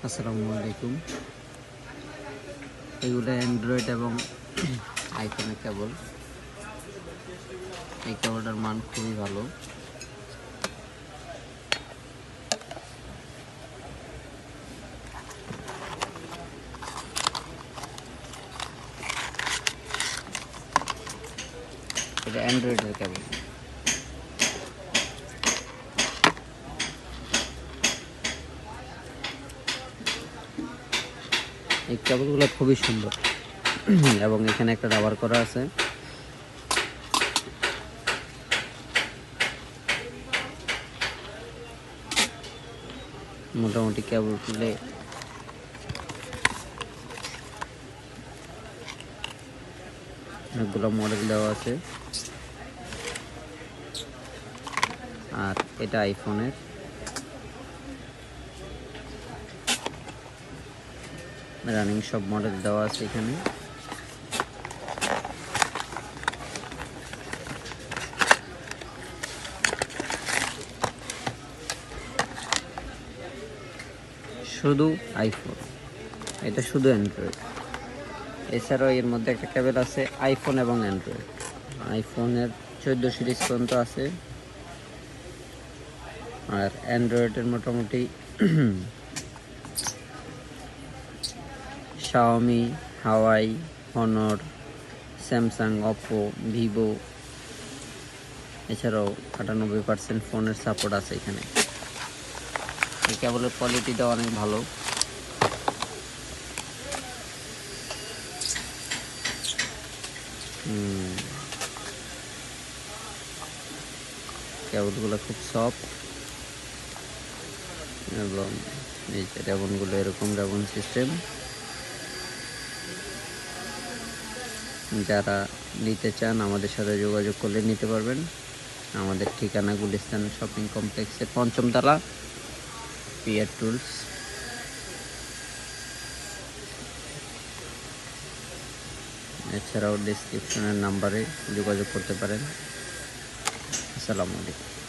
আসসালামু আলাইকুম। এগুলো অ্যান্ড্রয়েড এবং আইফোনের কেবল। এই কেবলটার মান খুবই ভালো। এটা অ্যান্ড্রয়েডের কেবল। এই কেবলগুলো খুবই সুন্দর এবং এখানে একটা রাবার করা আছে। মোটামুটি কেবল খুলে অনেকগুলো মডেল দেওয়া আছে। আর এটা আইফোনের। রানিং সব মডেল দেওয়া আছে এখানে। শুধু আইফোন, এটা শুধু অ্যান্ড্রয়েড। এছাড়াও এর মধ্যে একটা কেবল আছে আইফোন এবং অ্যান্ড্রয়েড। আইফোনের 14 সিরিজ পর্যন্ত আছে, আর অ্যান্ড্রয়েডের মোটামুটি শাওমি, হাওয়াই, হনর, স্যামসাং, ওপো, ভিভো, এছাড়াও 98% ফোনের সাপোর্ট আছে এখানে। এই কেবলের কোয়ালিটিটা অনেক ভালো। কেবলগুলো খুব সফট এবং এই যে রেবনগুলো এরকম রেবন সিস্টেম। যারা নিতে চান আমাদের সাথে যোগাযোগ করলে নিতে পারবেন। আমাদের ঠিকানা গুলিস্তান শপিং কমপ্লেক্সের 5ম তলা, পিয়ার টুলস। এছাড়াও ডিসক্রিপশনের নাম্বারে যোগাযোগ করতে পারেন। আসসালামু আলাইকুম।